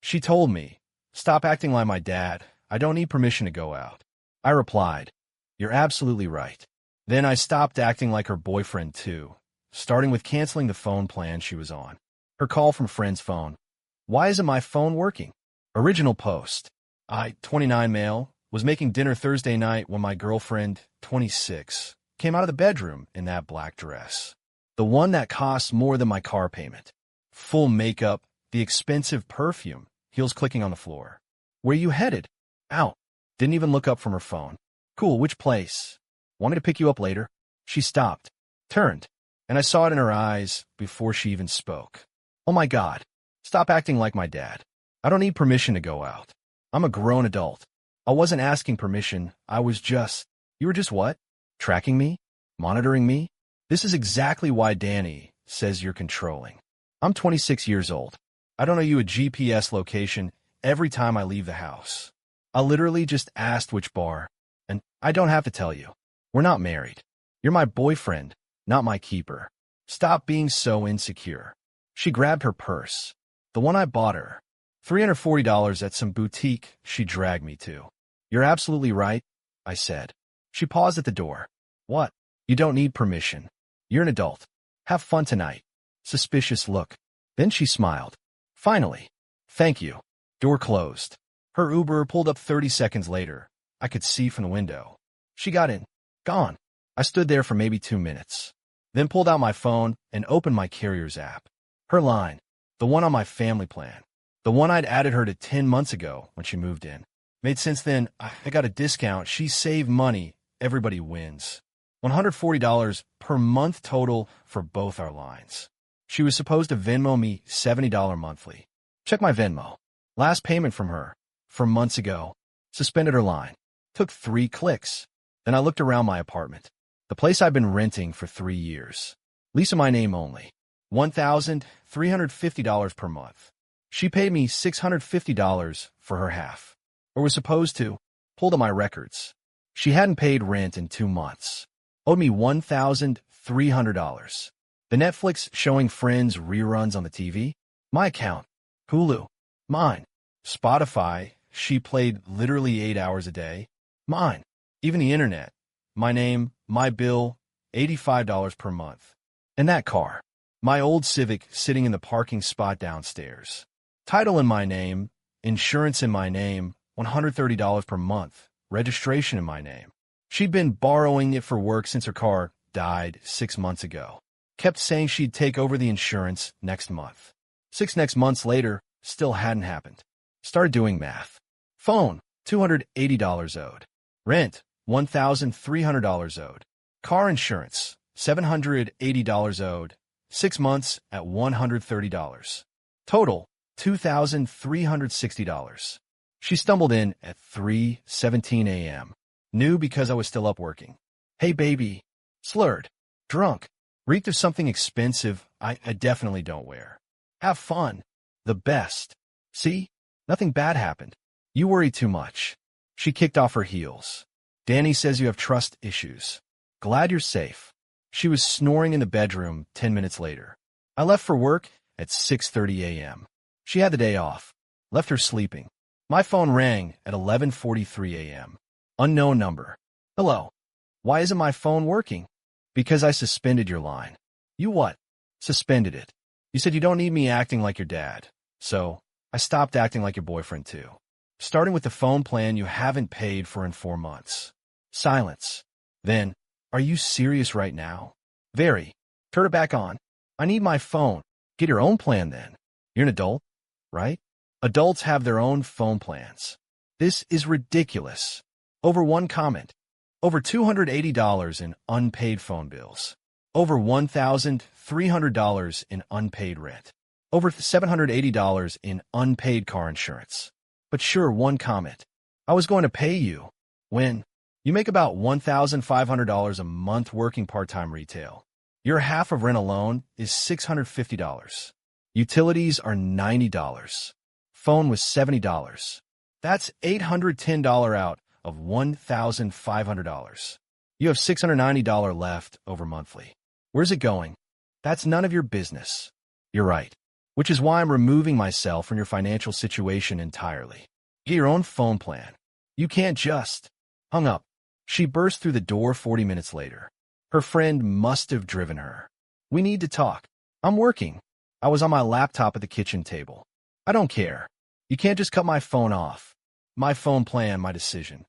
She told me, "Stop acting like my dad. I don't need permission to go out." I replied, "You're absolutely right." Then I stopped acting like her boyfriend too, starting with canceling the phone plan she was on. Her call from friend's phone. "Why isn't my phone working?" Original post. I, 29 male, was making dinner Thursday night when my girlfriend, 26, came out of the bedroom in that black dress. The one that costs more than my car payment. Full makeup, the expensive perfume, heels clicking on the floor. "Where you headed?" "Out." Didn't even look up from her phone. "Cool, which place?" "Want me to pick you up later?" She stopped, turned, and I saw it in her eyes before she even spoke. "Oh my God, stop acting like my dad. I don't need permission to go out. I'm a grown adult." I wasn't asking permission, I was just, "You were just what? Tracking me? Monitoring me?" This is exactly why Danny says you're controlling. I'm 26 years old. I don't owe you a GPS location every time I leave the house. I literally just asked which bar, and I don't have to tell you. We're not married. You're my boyfriend, not my keeper. Stop being so insecure. She grabbed her purse, the one I bought her, $340 at some boutique she dragged me to. "You're absolutely right," I said. She paused at the door. "What? You don't need permission. You're an adult. Have fun tonight." Suspicious look. Then she smiled. "Finally. Thank you." Door closed. Her Uber pulled up 30 seconds later. I could see from the window. She got in. Gone. I stood there for maybe 2 minutes. Then pulled out my phone and opened my carrier's app. Her line. The one on my family plan. The one I'd added her to 10 months ago when she moved in. Made sense then. I got a discount. She saved money. Everybody wins. $140 per month total for both our lines. She was supposed to Venmo me $70 monthly. Check my Venmo. Last payment from her. From months ago. Suspended her line. Took 3 clicks. Then I looked around my apartment. The place I've been renting for 3 years. Lease in my name only. $1,350 per month. She paid me $650 for her half. Or was supposed to. Pulled up my records. She hadn't paid rent in 2 months. Owed me $1,300. The Netflix showing Friends reruns on the TV. My account. Hulu. Mine. Spotify. She played literally 8 hours a day. Mine. Even the internet. My name, my bill, $85 per month. And that car. My old Civic sitting in the parking spot downstairs. Title in my name, insurance in my name, $130 per month, registration in my name. She'd been borrowing it for work since her car died 6 months ago. Kept saying she'd take over the insurance next month. 6 next months later, still hadn't happened. Started doing math. Phone, $280 owed. Rent, $1,300 owed. Car insurance, $780 owed. 6 months at $130. Total, $2,360. She stumbled in at 3:17 a.m. Knew because I was still up working. "Hey, baby." Slurred. Drunk. Reeked of something expensive I definitely don't wear. "Have fun." The best. "See? Nothing bad happened. You worry too much." She kicked off her heels. "Danny says you have trust issues. Glad you're safe." She was snoring in the bedroom 10 minutes later. I left for work at 6:30 a.m. She had the day off. Left her sleeping. My phone rang at 11:43 a.m. Unknown number. "Hello. Why isn't my phone working?" "Because I suspended your line." "You what?" "Suspended it. You said you don't need me acting like your dad. So, I stopped acting like your boyfriend too. Starting with the phone plan you haven't paid for in 4 months." Silence. Then, "Are you serious right now?" "Very." "Turn it back on." "I need my phone." "Get your own plan then. You're an adult, right? Adults have their own phone plans." This is ridiculous. Over 1 comment. Over $280 in unpaid phone bills. Over $1,300 in unpaid rent. Over $780 in unpaid car insurance. But sure, 1 comment. "I was going to pay you." When? You make about $1,500 a month working part-time retail. Your half of rent alone is $650. Utilities are $90. Phone was $70. That's $810 out of $1,500. You have $690 left over monthly. Where's it going? That's none of your business. You're right. which is why I'm removing myself from your financial situation entirely. Get your own phone plan. You can't just. Hung up. She burst through the door 40 minutes later. Her friend must have driven her. We need to talk. I'm working. I was on my laptop at the kitchen table. I don't care. You can't just cut my phone off. My phone plan, my decision.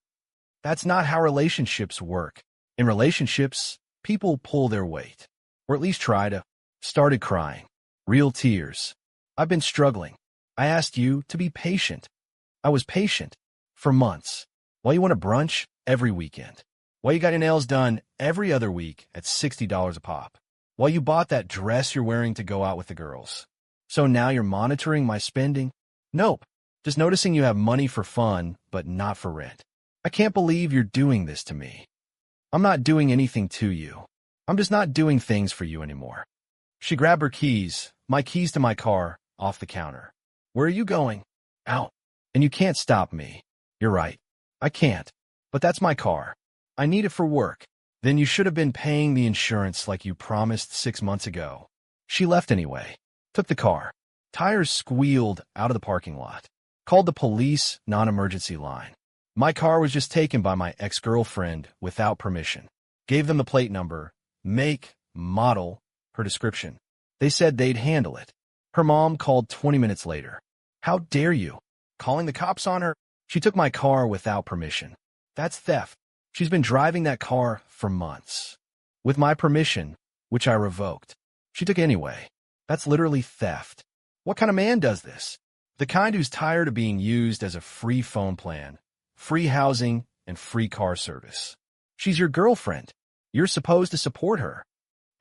That's not how relationships work. In relationships, people pull their weight. Or at least try to. Started crying. Real tears. I've been struggling. I asked you to be patient. I was patient. For months. While you went to brunch every weekend. While you got your nails done every other week at $60 a pop. While you bought that dress you're wearing to go out with the girls. So now you're monitoring my spending? Nope. Just noticing you have money for fun, but not for rent. I can't believe you're doing this to me. I'm not doing anything to you. I'm just not doing things for you anymore. She grabbed her keys, my keys to my car, off the counter. Where are you going? Out. And you can't stop me. You're right. I can't. But that's my car. I need it for work. Then you should have been paying the insurance like you promised 6 months ago. She left anyway. Took the car. Tires squealed out of the parking lot. Called the police non-emergency line. My car was just taken by my ex-girlfriend without permission. Gave them the plate number, make, model, her description. They said they'd handle it. Her mom called 20 minutes later. How dare you? Calling the cops on her? She took my car without permission. That's theft. She's been driving that car for months. With my permission, which I revoked. She took it anyway. That's literally theft. What kind of man does this? The kind who's tired of being used as a free phone plan, free housing, and free car service. She's your girlfriend. You're supposed to support her.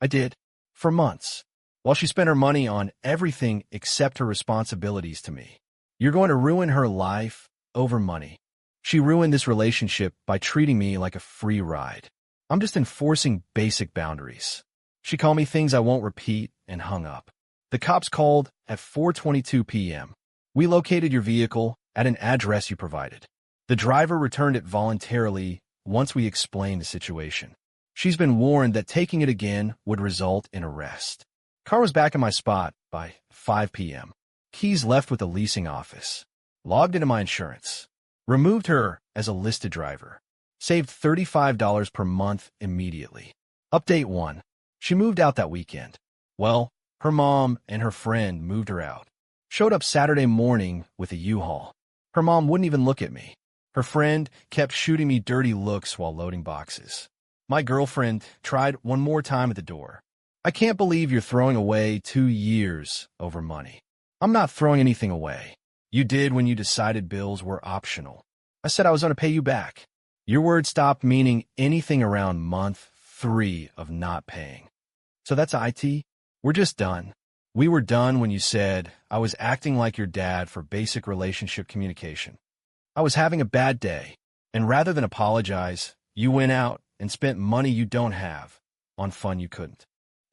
I did. For months. While she spent her money on everything except her responsibilities to me. You're going to ruin her life over money. She ruined this relationship by treating me like a free ride. I'm just enforcing basic boundaries. She called me things I won't repeat and hung up. The cops called at 4:22 p.m. We located your vehicle at an address you provided. The driver returned it voluntarily once we explained the situation. She's been warned that taking it again would result in arrest. Car was back in my spot by 5 p.m. Keys left with the leasing office. Logged into my insurance. Removed her as a listed driver. Saved $35 per month immediately. Update 1. She moved out that weekend. Well, her mom and her friend moved her out. Showed up Saturday morning with a U-Haul. Her mom wouldn't even look at me. Her friend kept shooting me dirty looks while loading boxes. My girlfriend tried one more time at the door. I can't believe you're throwing away 2 years over money. I'm not throwing anything away. You did when you decided bills were optional. I said I was going to pay you back. Your word stopped meaning anything around month 3 of not paying. So that's IT? We're just done. We were done when you said I was acting like your dad for basic relationship communication. I was having a bad day, and rather than apologize, you went out and spent money you don't have on fun you couldn't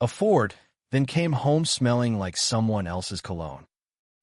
afford, then came home smelling like someone else's cologne.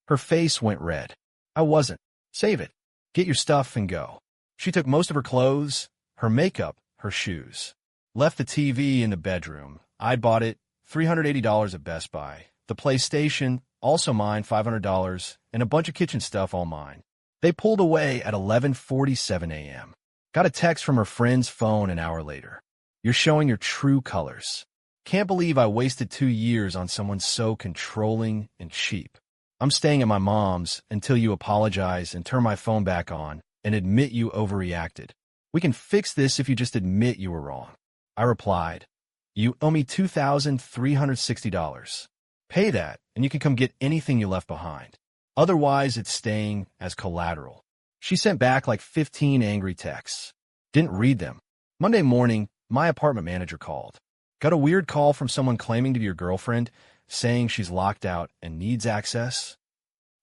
Her face went red. I wasn't. Save it. Get your stuff and go. She took most of her clothes, her makeup, her shoes. Left the TV in the bedroom. I bought it, $380 at Best Buy. The PlayStation, also mine, $500, and a bunch of kitchen stuff, all mine. They pulled away at 11:47 a.m. Got a text from her friend's phone an hour later. You're showing your true colors. Can't believe I wasted 2 years on someone so controlling and cheap. I'm staying at my mom's until you apologize and turn my phone back on and admit you overreacted. We can fix this if you just admit you were wrong. I replied, you owe me $2,360. Pay that, and you can come get anything you left behind. Otherwise, it's staying as collateral. She sent back like 15 angry texts. Didn't read them. Monday morning, my apartment manager called. Got a weird call from someone claiming to be your girlfriend, saying she's locked out and needs access.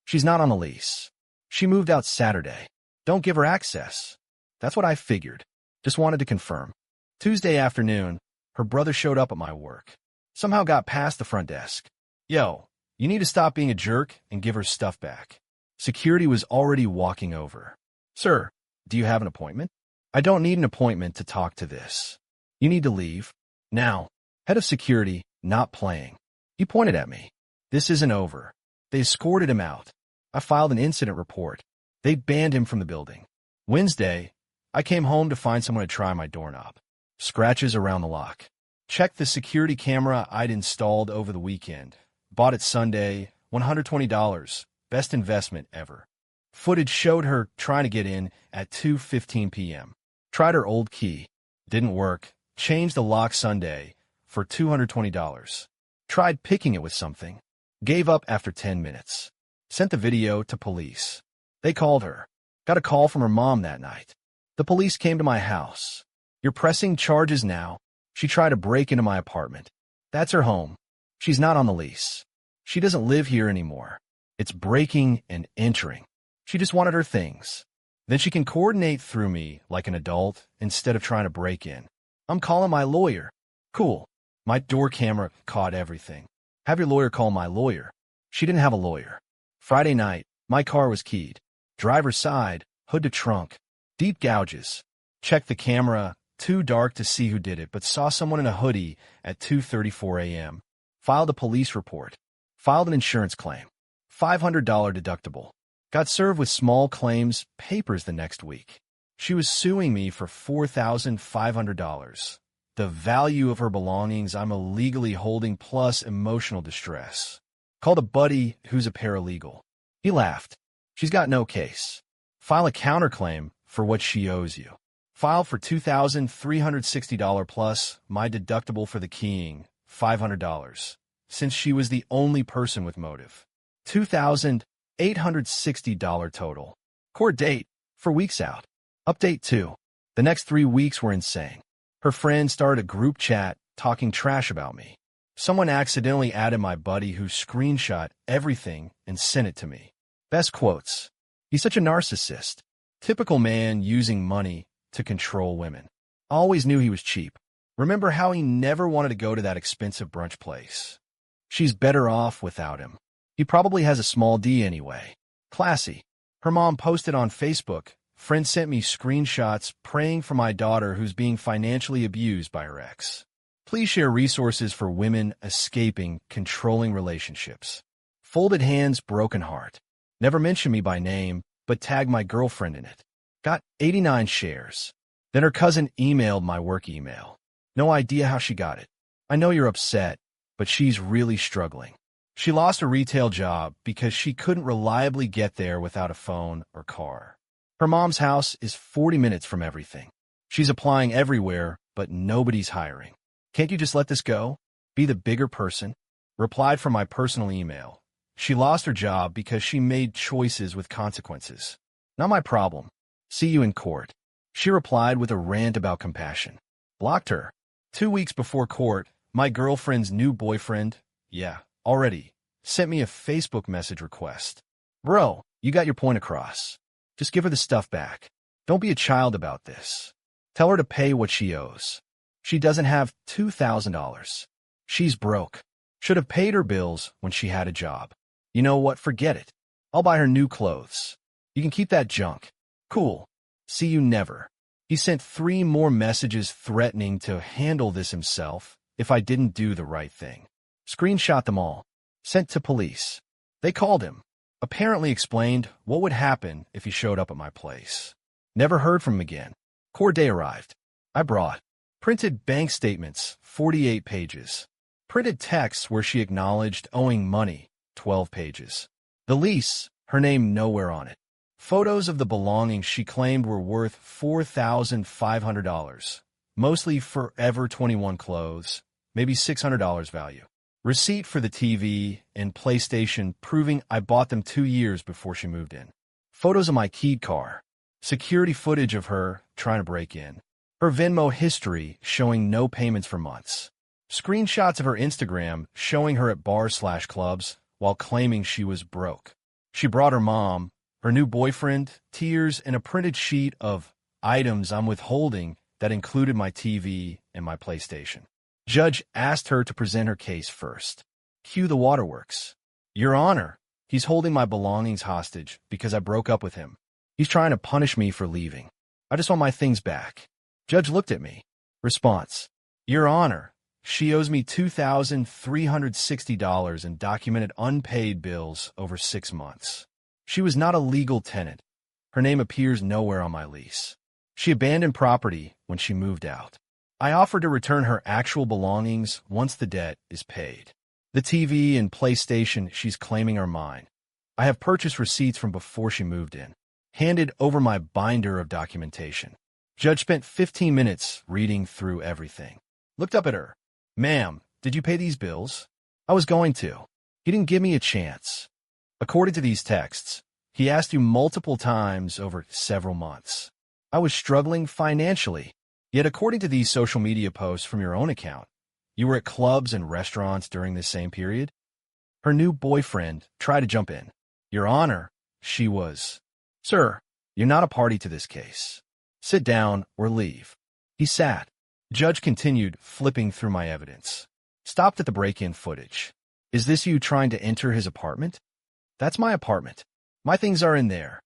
She's not on a lease. She moved out Saturday. Don't give her access. That's what I figured. Just wanted to confirm. Tuesday afternoon, her brother showed up at my work. Somehow got past the front desk. Yo, you need to stop being a jerk and give her stuff back. Security was already walking over. Sir, do you have an appointment? I don't need an appointment to talk to this. You need to leave. Now, head of security, not playing. He pointed at me. This isn't over. They escorted him out. I filed an incident report. They banned him from the building. Wednesday, I came home to find someone to try my doorknob. Scratches around the lock. Checked the security camera I'd installed over the weekend. Bought it Sunday, $120. Best investment ever. Footage showed her trying to get in at 2:15 p.m. Tried her old key. Didn't work. Changed the lock Sunday for $220. Tried picking it with something. Gave up after 10 minutes. Sent the video to police. They called her. Got a call from her mom that night. The police came to my house. You're pressing charges now. She tried to break into my apartment. That's her home. She's not on the lease. She doesn't live here anymore. It's breaking and entering. She just wanted her things. Then she can coordinate through me like an adult instead of trying to break in. I'm calling my lawyer. Cool. My door camera caught everything. Have your lawyer call my lawyer. She didn't have a lawyer. Friday night, my car was keyed. Driver's side, hood to trunk. Deep gouges. Checked the camera, too dark to see who did it, but saw someone in a hoodie at 2:34 a.m. Filed a police report. Filed an insurance claim. $500 deductible. Got served with small claims papers the next week. She was suing me for $4,500. The value of her belongings I'm illegally holding plus emotional distress. Called a buddy who's a paralegal. He laughed. She's got no case. File a counterclaim for what she owes you. File for $2,360 plus my deductible for the keying, $500, since she was the only person with motive. $2,860 total. Court date, for weeks out. Update 2. The next 3 weeks were insane. Her friend started a group chat talking trash about me. Someone accidentally added my buddy who screenshot everything and sent it to me. Best quotes. He's such a narcissist. Typical man using money to control women. Always knew he was cheap. Remember how he never wanted to go to that expensive brunch place. She's better off without him. He probably has a small D anyway. Classy. Her mom posted on Facebook, friend sent me screenshots praying for my daughter who's being financially abused by her ex. Please share resources for women escaping controlling relationships. Folded hands, broken heart. Never mention me by name, but tag my girlfriend in it. Got 89 shares. Then her cousin emailed my work email. No idea how she got it. I know you're upset, but she's really struggling. She lost a retail job because she couldn't reliably get there without a phone or car. Her mom's house is 40 minutes from everything. She's applying everywhere, but nobody's hiring. Can't you just let this go? Be the bigger person? Replied from my personal email. She lost her job because she made choices with consequences. Not my problem. See you in court. She replied with a rant about compassion. Blocked her. 2 weeks before court, my girlfriend's new boyfriend, already, sent me a Facebook message request. Bro, you got your point across. Just give her the stuff back. Don't be a child about this. Tell her to pay what she owes. She doesn't have $2,000. She's broke. Should have paid her bills when she had a job. You know what? Forget it. I'll buy her new clothes. You can keep that junk. Cool. See you never. He sent 3 more messages threatening to handle this himself if I didn't do the right thing. Screenshot them all. Sent to police. They called him. Apparently explained what would happen if he showed up at my place. Never heard from him again. Court day arrived. I brought printed bank statements, 48 pages. Printed texts where she acknowledged owing money, 12 pages. The lease, her name nowhere on it. Photos of the belongings she claimed were worth $4,500, mostly Forever 21 clothes, maybe $600 value. Receipt for the TV and PlayStation proving I bought them 2 years before she moved in. Photos of my keyed car. Security footage of her trying to break in. Her Venmo history showing no payments for months. Screenshots of her Instagram showing her at bars/clubs while claiming she was broke. She brought her mom, her new boyfriend, tears, and a printed sheet of items I'm withholding that included my TV and my PlayStation. Judge asked her to present her case first. Cue the waterworks. Your Honor, he's holding my belongings hostage because I broke up with him. He's trying to punish me for leaving. I just want my things back. Judge looked at me. Response. Your Honor, She owes me $2,360 in documented unpaid bills over 6 months. She was not a legal tenant. Her name appears nowhere on my lease. She abandoned property when she moved out. I offered to return her actual belongings once the debt is paid. The TV and PlayStation she's claiming are mine. I have purchased receipts from before she moved in. Handed over my binder of documentation. Judge spent 15 minutes reading through everything. Looked up at her. Ma'am, did you pay these bills? I was going to. He didn't give me a chance. According to these texts, he asked you multiple times over several months. I was struggling financially. Yet according to these social media posts from your own account, you were at clubs and restaurants during this same period? Her new boyfriend tried to jump in. Your Honor, she was. Sir, you're not a party to this case. Sit down or leave. He sat. Judge continued flipping through my evidence. Stopped at the break-in footage. Is this you trying to enter his apartment? That's my apartment. My things are in there.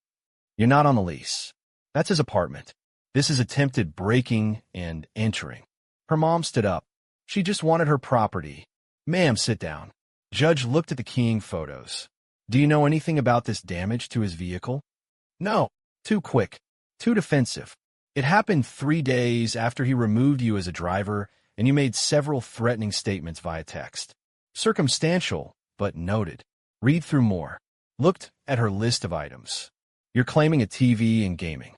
You're not on the lease. That's his apartment. This is attempted breaking and entering. Her mom stood up. She just wanted her property. Ma'am, sit down. Judge looked at the keying photos. Do you know anything about this damage to his vehicle? No. Too quick. Too defensive. It happened 3 days after he removed you as a driver, and you made several threatening statements via text. Circumstantial, but noted. Read through more. Looked at her list of items. You're claiming a TV and gaming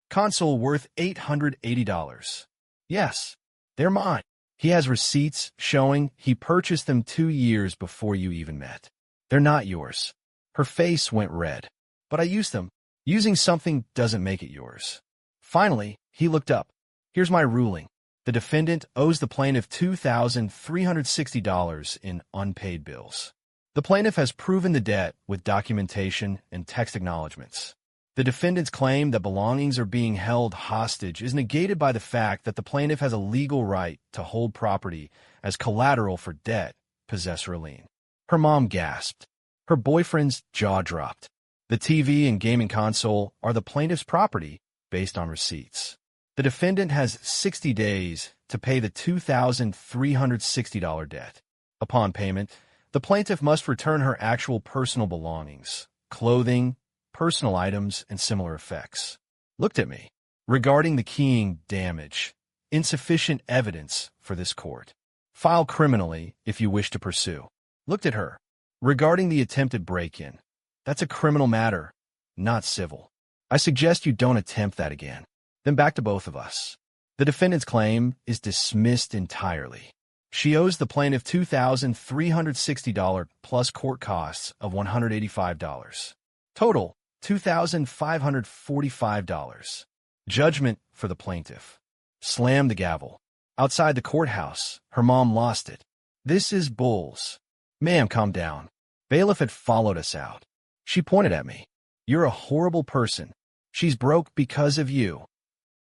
console worth $880. Yes, they're mine. He has receipts showing he purchased them 2 years before you even met. They're not yours. Her face went red. But I used them. Using something doesn't make it yours. Finally, he looked up. Here's my ruling. The defendant owes the plaintiff $2,360 in unpaid bills. The plaintiff has proven the debt with documentation and text acknowledgments. The defendant's claim that belongings are being held hostage is negated by the fact that the plaintiff has a legal right to hold property as collateral for debt, possessor lien. Her mom gasped. Her boyfriend's jaw dropped. The TV and gaming console are the plaintiff's property based on receipts. The defendant has 60 days to pay the $2,360 debt. Upon payment, the plaintiff must return her actual personal belongings, clothing, personal items, and similar effects. Looked at me. Regarding the keying damage, insufficient evidence for this court. File criminally if you wish to pursue. Looked at her. Regarding the attempted break-in, that's a criminal matter, not civil. I suggest you don't attempt that again. Then back to both of us. The defendant's claim is dismissed entirely. She owes the plaintiff $2,360 plus court costs of $185. Total, $2,545. Judgment for the plaintiff. Slammed the gavel. Outside the courthouse, her mom lost it. This is bulls. Ma'am, calm down. Bailiff had followed us out. She pointed at me. You're a horrible person. She's broke because of you.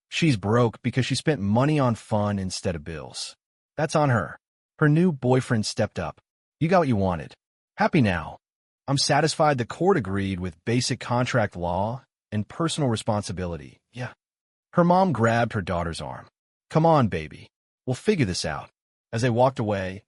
She's broke because she spent money on fun instead of bills. That's on her. Her new boyfriend stepped up. You got what you wanted. Happy now. I'm satisfied the court agreed with basic contract law and personal responsibility. Yeah. Her mom grabbed her daughter's arm. Come on, baby. We'll figure this out. As they walked away,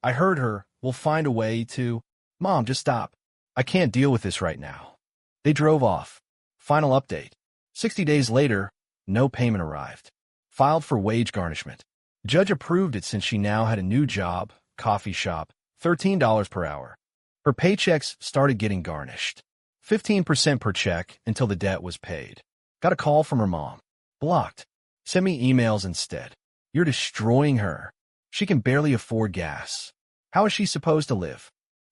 I heard her, we'll find a way to... Mom, just stop. I can't deal with this right now. They drove off. Final update. 60 days later, no payment arrived. Filed for wage garnishment. Judge approved it since she now had a new job, coffee shop, $13 per hour. Her paychecks started getting garnished. 15% per check until the debt was paid. Got a call from her mom. Blocked. Send me emails instead. You're destroying her. She can barely afford gas. How is she supposed to live?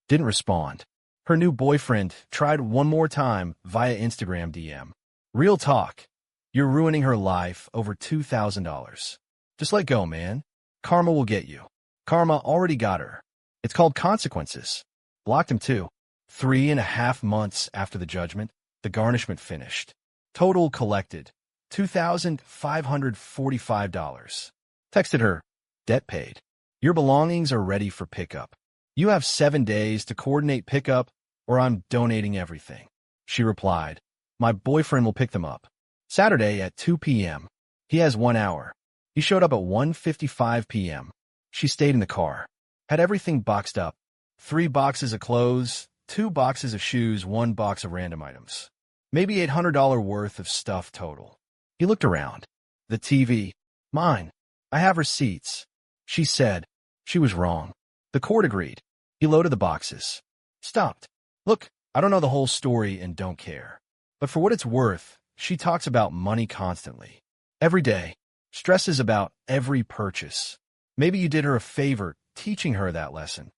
Didn't respond. Her new boyfriend tried one more time via Instagram DM. Real talk. You're ruining her life over $2,000. Just let go, man. Karma will get you. Karma already got her. It's called consequences. Blocked him too. 3.5 months after the judgment, the garnishment finished. Total collected, $2,545. Texted her, debt paid. Your belongings are ready for pickup. You have 7 days to coordinate pickup or I'm donating everything. She replied, my boyfriend will pick them up. Saturday at 2 p.m. He has 1 hour. He showed up at 1:55 p.m. She stayed in the car. Had everything boxed up. 3 boxes of clothes, 2 boxes of shoes, 1 box of random items. Maybe $800 worth of stuff total. He looked around. The TV. Mine. I have receipts. She said. She was wrong. The court agreed. He loaded the boxes. Stopped. Look, I don't know the whole story and don't care. But for what it's worth, she talks about money constantly. Every day. Stresses about every purchase. Maybe you did her a favor teaching her that lesson.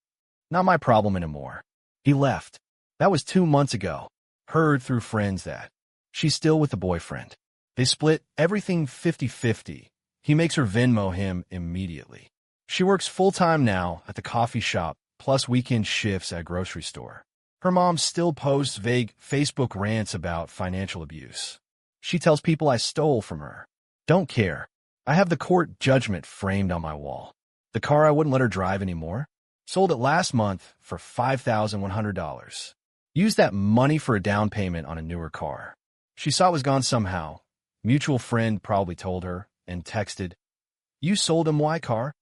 Not my problem anymore. He left. That was 2 months ago. Heard through friends that she's still with the boyfriend. They split everything 50-50. He makes her Venmo him immediately. She works full-time now at the coffee shop, plus weekend shifts at a grocery store. Her mom still posts vague Facebook rants about financial abuse. She tells people I stole from her. Don't care. I have the court judgment framed on my wall. The car I wouldn't let her drive anymore. Sold it last month for $5,100. Used that money for a down payment on a newer car. She saw it was gone somehow. Mutual friend probably told her and texted, "You sold him Y car?"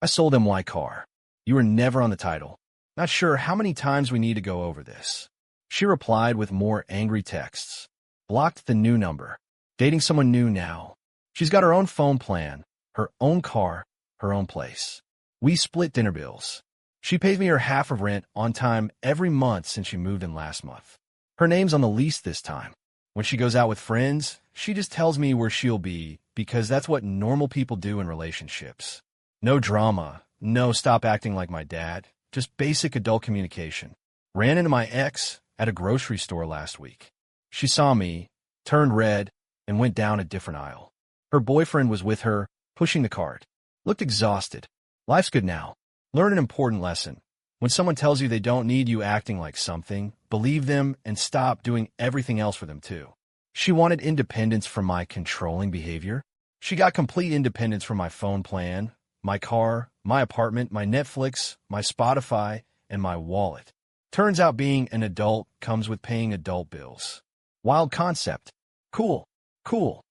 I sold him Y car. You were never on the title. Not sure how many times we need to go over this. She replied with more angry texts. Blocked the new number. Dating someone new now. She's got her own phone plan, her own car, her own place. We split dinner bills. She pays me her half of rent on time every month since she moved in last month. Her name's on the lease this time. When she goes out with friends, she just tells me where she'll be because that's what normal people do in relationships. No drama, no stop acting like my dad, just basic adult communication. Ran into my ex at a grocery store last week. She saw me, turned red, and went down a different aisle. Her boyfriend was with her, pushing the cart. Looked exhausted. Life's good now. Learn an important lesson. When someone tells you they don't need you acting like something, believe them and stop doing everything else for them too. She wanted independence from my controlling behavior. She got complete independence from my phone plan, my car, my apartment, my Netflix, my Spotify, and my wallet. Turns out being an adult comes with paying adult bills. Wild concept. Cool. Cool.